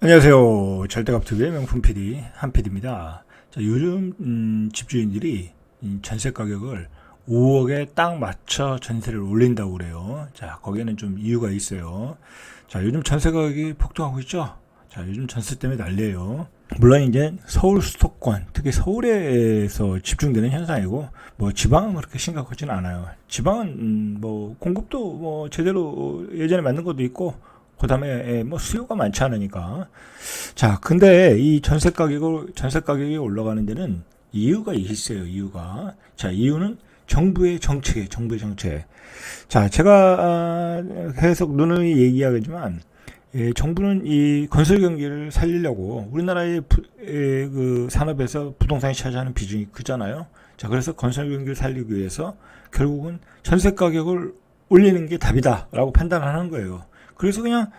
안녕하세요. 절대값TV의 명품 PD 한PD입니다. 자, 요즘 집주인들이 이 전세 가격을 5억에 딱 맞춰 전세를 올린다고 그래요. 자, 거기에는 좀 이유가 있어요. 자, 요즘 전세 가격이 폭등하고 있죠. 자, 요즘 전세 때문에 난리예요. 물론 이제 서울 수도권, 특히 서울에서 집중되는 현상이고, 뭐 지방은 그렇게 심각하지는 않아요. 지방은 뭐 공급도 뭐 제대로 예전에 맞는 것도 있고, 그 다음에 뭐 수요가 많지 않으니까. 자, 근데 이 전세 가격이 올라가는 데는 이유가 있어요. 이유가. 자, 이유는 정부의 정책이에요. 정부의 정책. 자, 제가 계속 누누이 얘기하지만 정부는 이 건설 경기를 살리려고 우리나라의 그 산업에서 부동산이 차지하는 비중이 크잖아요. 자, 그래서 건설 경기를 살리기 위해서 결국은 전세 가격을 올리는 게 답이다라고 판단하는 거예요. 그래서 그냥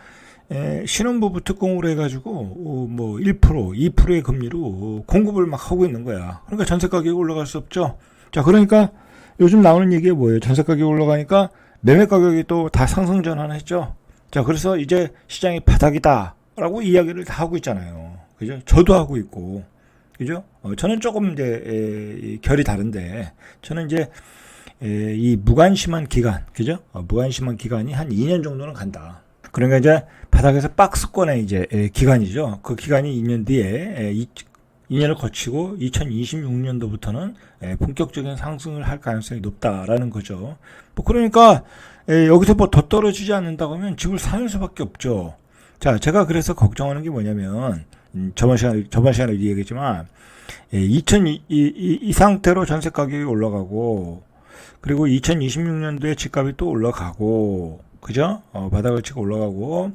신혼부부 특공으로 해가지고 뭐 1%, 2%의 금리로 공급을 막 하고 있는 거야. 그러니까 전세 가격이 올라갈 수 없죠. 자, 그러니까 요즘 나오는 얘기가 뭐예요? 전세 가격이 올라가니까 매매 가격이 또 다 상승 전환했죠. 자, 그래서 이제 시장이 바닥이다라고 이야기를 다 하고 있잖아요. 그죠? 저도 하고 있고, 그죠? 저는 조금 이제 결이 다른데, 저는 이제 이 무관심한 기간, 그죠? 무관심한 기간이 한 2년 정도는 간다. 그러니까 이제 바닥에서 박스권의 이제 기간이죠. 그 기간이 2년 뒤에 2년을 거치고 2026년도부터는 본격적인 상승을 할 가능성이 높다라는 거죠. 뭐 그러니까 여기서 뭐 더 떨어지지 않는다고 하면 집을 사는 수밖에 없죠. 자, 제가 그래서 걱정하는 게 뭐냐면 저번 시간에 얘기했지만 이 상태로 전세 가격이 올라가고 그리고 2026년도에 집값이 또 올라가고 그죠? 바닥을 치고 올라가고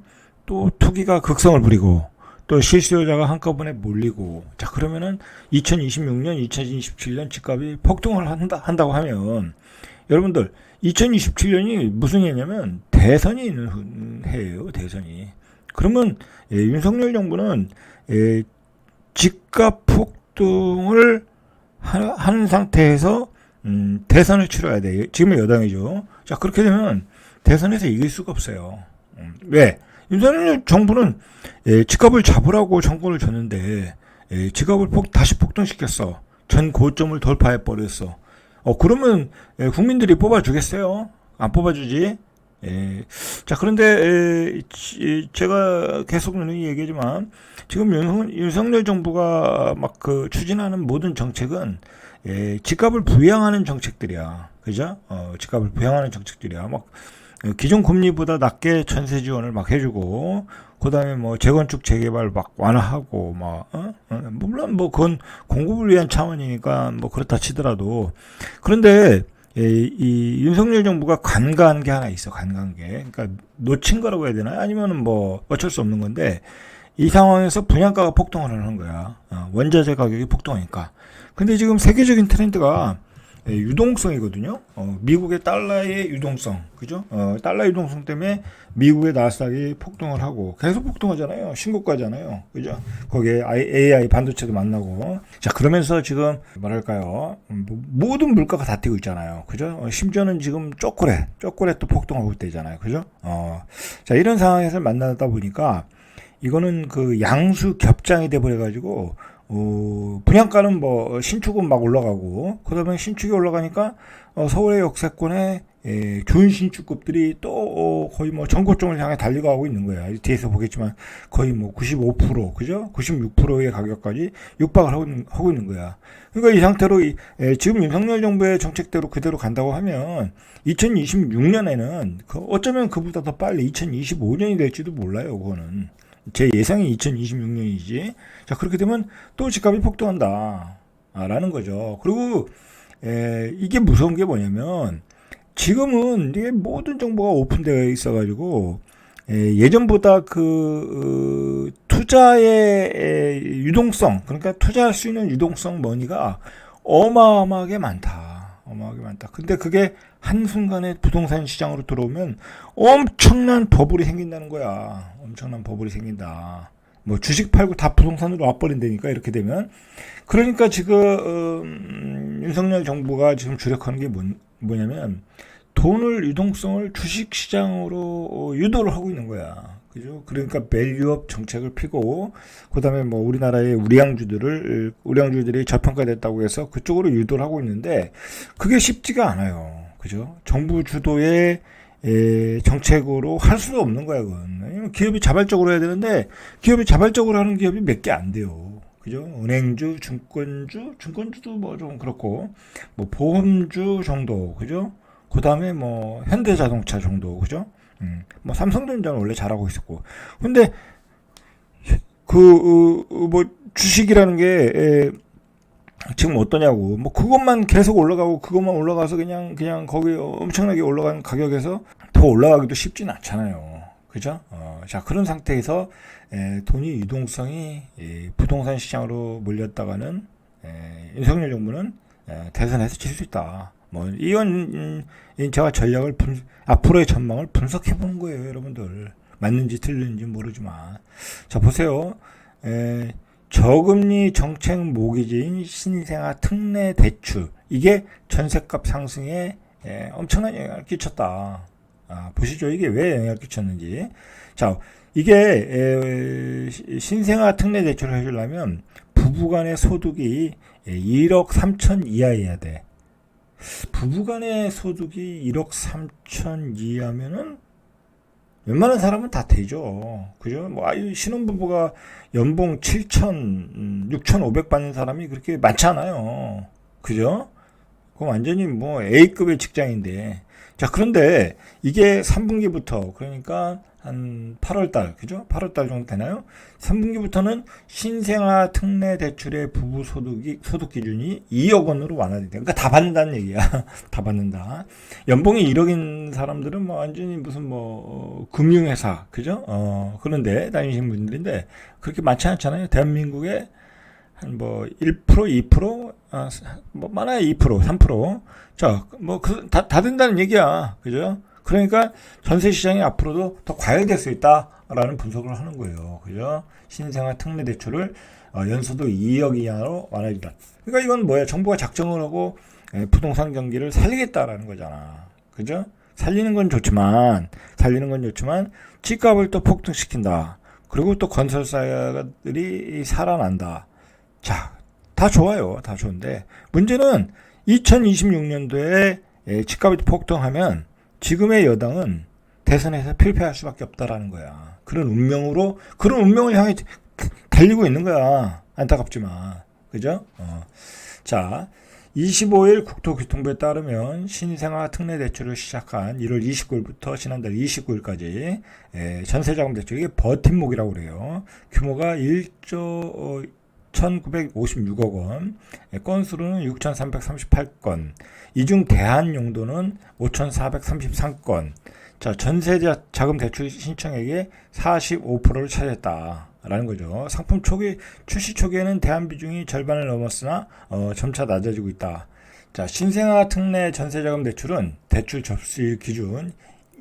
또 투기가 극성을 부리고 또 실수요자가 한꺼번에 몰리고 자 그러면은 2026년, 2027년 집값이 폭등을 한다고 하면 여러분들 2027년이 무슨 해냐면 대선이 있는 해예요. 대선이. 그러면 윤석열 정부는 집값 폭등을 하는 상태에서 대선을 치러야 돼. 지금은 여당이죠. 자 그렇게 되면 대선에서 이길 수가 없어요. 왜? 윤석열 정부는 집값을 잡으라고 정권을 줬는데 집값을 다시 폭등시켰어. 전 고점을 돌파해 버렸어. 그러면 국민들이 뽑아주겠어요? 안 뽑아주지? 자 그런데 제가 계속 얘기하지만 지금 윤석열 정부가 막 그 추진하는 모든 정책은 집값을 부양하는 정책들이야. 그죠? 집값을 부양하는 정책들이야. 막 기존 금리보다 낮게 전세 지원을 막 해주고, 그 다음에 뭐 재건축 재개발 막 완화하고, 물론 뭐 그건 공급을 위한 차원이니까 뭐 그렇다 치더라도, 그런데 이 윤석열 정부가 간과한 게 하나 있어, 간과한 게. 그러니까 놓친 거라고 해야 되나? 아니면은 뭐 어쩔 수 없는 건데, 이 상황에서 분양가가 폭등을 하는 거야. 원자재 가격이 폭등하니까. 근데 지금 세계적인 트렌드가 유동성이거든요. 미국의 달러의 유동성, 그죠? 달러 유동성 때문에 미국의 나스닥이 폭등을 하고 계속 폭등하잖아요. 신고가잖아요, 그죠? 거기에 AI 반도체도 만나고. 자 그러면서 지금 뭐랄까요? 모든 물가가 다 뛰고 있잖아요, 그죠? 심지어는 지금 초콜릿도 폭등하고 있대잖아요, 그죠? 자 이런 상황에서 만나다 보니까 이거는 그 양수 겹장이 돼 버려가지고. 분양가는 뭐 신축은 막 올라가고 그다음에 신축이 올라가니까 서울의 역세권에 준신축급들이 또 거의 뭐 전고점을 향해 달려가고 있는 거야. 뒤에서 보겠지만 거의 뭐 95% 그죠? 96%의 가격까지 육박을 하고 있는 거야. 그러니까 이 상태로 지금 윤석열 정부의 정책대로 그대로 간다고 하면 2026년에는 어쩌면 그보다 더 빨리 2025년이 될지도 몰라요. 그거는. 제 예상이 2026년이지. 자, 그렇게 되면 또 집값이 폭등한다. 라는 거죠. 그리고, 이게 무서운 게 뭐냐면, 지금은 이게 모든 정보가 오픈되어 있어가지고, 예전보다 투자의 유동성, 그러니까 투자할 수 있는 유동성 머니가 어마어마하게 많다. 어마어마하게 많다. 근데 그게 한순간에 부동산 시장으로 들어오면 엄청난 버블이 생긴다는 거야. 엄청난 버블이 생긴다. 뭐 주식 팔고 다 부동산으로 와버린다니까 이렇게 되면. 그러니까 지금 윤석열 정부가 지금 주력하는 게 뭐냐면 돈을 유동성을 주식 시장으로 유도를 하고 있는 거야. 그죠? 그러니까 밸류업 정책을 피고, 그 다음에 뭐 우리나라의 우량주들이 저평가됐다고 해서 그쪽으로 유도를 하고 있는데, 그게 쉽지가 않아요. 그죠? 정부 주도의 정책으로 할 수도 없는 거야, 그건. 왜냐면 기업이 자발적으로 해야 되는데, 기업이 자발적으로 하는 기업이 몇 개 안 돼요. 그죠? 은행주, 증권주도 뭐 좀 그렇고, 뭐 보험주 정도, 그죠? 그 다음에 뭐 현대자동차 정도, 그죠? 뭐 삼성전자는 원래 잘하고 있었고, 근데 뭐 주식이라는 게 지금 어떠냐고, 뭐 그것만 계속 올라가고 그것만 올라가서 그냥 거기 엄청나게 올라간 가격에서 더 올라가기도 쉽진 않잖아요. 그죠? 자, 그런 상태에서 돈이 유동성이 부동산 시장으로 몰렸다가는 윤석열 정부는 대선에서 질 수 있다. 뭐 이건 제가 앞으로의 전망을 분석해 보는 거예요, 여러분들. 맞는지 틀리는지 모르지만. 자, 보세요. 저금리 정책 모기지인 신생아 특례 대출, 이게 전셋값 상승에 엄청난 영향을 끼쳤다. 보시죠. 이게 왜 영향을 끼쳤는지. 자, 이게 신생아 특례 대출을 해주려면 부부간의 소득이 1억 3천 이하여야 돼. 부부간의 소득이 1억 3천 이하면은 웬만한 사람은 다 되죠. 그죠? 뭐, 신혼부부가 연봉 7천, 6,500 받는 사람이 그렇게 많지 않아요. 그죠? 그건 완전히 뭐 A급의 직장인데. 자, 그런데 이게 3분기부터, 그러니까 한 8월달, 그죠? 8월달 정도 되나요? 3분기부터는 신생아 특례 대출의 부부 소득 기준이 2억 원으로 완화된다. 그러니까 다 받는다는 얘기야. 다 받는다. 연봉이 1억인 사람들은 뭐 완전히 무슨 뭐 금융회사, 그죠? 그런데 다니시는 분들인데 그렇게 많지 않잖아요. 대한민국에 한 뭐 1%, 2%, 뭐 많아야 2%, 3%. 자, 뭐 다 된다는 얘기야. 그죠? 그러니까 전세 시장이 앞으로도 더 과열될 수 있다라는 분석을 하는 거예요. 그죠? 신생아 특례 대출을 연소득 2억 이하로 완화해준다. 그러니까 이건 뭐야? 정부가 작정을 하고 부동산 경기를 살리겠다라는 거잖아. 그죠? 살리는 건 좋지만 집값을 또 폭등시킨다. 그리고 또 건설사들이 살아난다. 자, 다 좋아요. 다 좋은데 문제는 2026년도에 집값이 폭등하면 지금의 여당은 대선에서 필패할 수밖에 없다라는 거야. 그런 운명을 향해 달리고 있는 거야. 안타깝지만. 그죠? 자, 25일 국토교통부에 따르면 신생아 특례 대출을 시작한 1월 29일부터 지난달 29일까지 전세자금 대출, 이게 버팀목이라고 그래요. 규모가 1조 1956억 원, 건수로는 6338건, 이중 대한 용도는 5433건. 자, 전세자금 대출 신청액의 45%를 차지했다라는 거죠. 상품 출시 초기에는 대한 비중이 절반을 넘었으나 점차 낮아지고 있다. 자, 신생아 특례 전세자금 대출은 대출 접수일 기준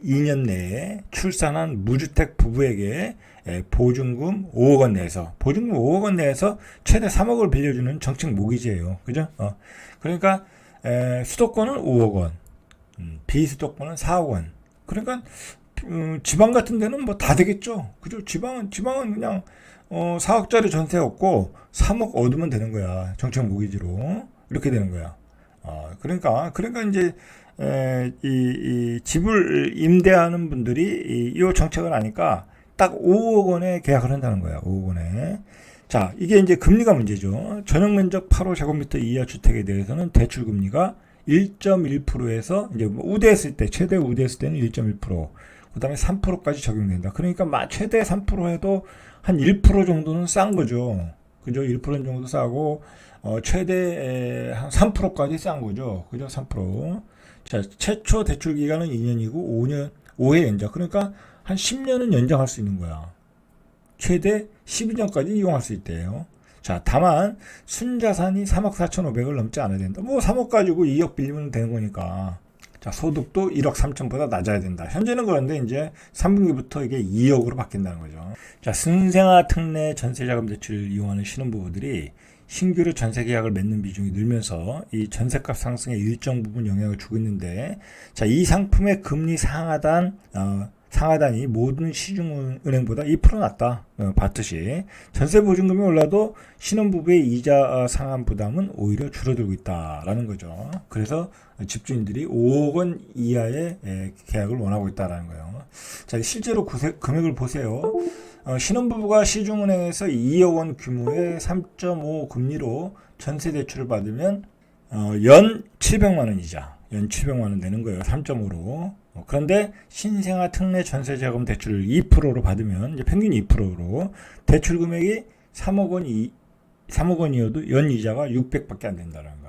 2년 내에 출산한 무주택 부부에게 보증금 5억 원 내에서 최대 3억을 빌려주는 정책 모기지예요. 그죠? 그러니까 수도권은 5억 원, 비수도권은 4억 원. 그러니까 지방 같은 데는 뭐 다 되겠죠. 그죠? 지방은 그냥 4억짜리 전세 얻고 3억 얻으면 되는 거야. 정책 모기지로. 이렇게 되는 거야. 그러니까 이제 이 집을 임대하는 분들이 이 정책을 아니까 딱 5억 원에 계약을 한다는 거야. 5억 원에. 자, 이게 이제 금리가 문제죠. 전용 면적 8호 이하 주택에 대해서는 대출 금리가 1.1%에서 이제 우대했을 때, 최대 우대했을 때는 1.1%, 그다음에 3%까지 적용된다. 그러니까 최대 3% 해도 한 1% 정도는 싼 거죠. 그죠? 1% 정도 싸고 최대 한 3%까지 싼 거죠. 그죠? 3%. 자, 최초 대출 기간은 2년이고 5회 연장. 그러니까 한 10년은 연장할 수 있는 거야. 최대 12년까지 이용할 수 있대요. 자, 다만 순자산이 3억 4,500을 넘지 않아야 된다. 뭐 3억 가지고 2억 빌리면 되는 거니까. 자, 소득도 1억 3천보다 낮아야 된다. 현재는 그런데 이제 3분기부터 이게 2억으로 바뀐다는 거죠. 자, 신생아 특례 전세자금 대출을 이용하는 신혼부부들이 신규로 전세 계약을 맺는 비중이 늘면서 이 전세값 상승에 일정 부분 영향을 주고 있는데, 자, 이 상품의 금리 상하단 상하단이 모든 시중은행보다 2% 낮다. 봤듯이 전세 보증금이 올라도 신혼부부의 이자 상환 부담은 오히려 줄어들고 있다라는 거죠. 그래서 집주인들이 5억 원 이하의 계약을 원하고 있다라는 거예요. 자, 실제로 금액을 보세요. 신혼부부가 시중은행에서 2억 원 규모의 3.5 금리로 전세 대출을 받으면 연 700만 원 이자, 연 700만 원 되는 거예요. 3.5로. 그런데 신생아 특례 전세자금 대출을 2%로 받으면 이제 평균 2%로 대출 금액이 3억 원이어도 연 이자가 600밖에 안 된다는 거.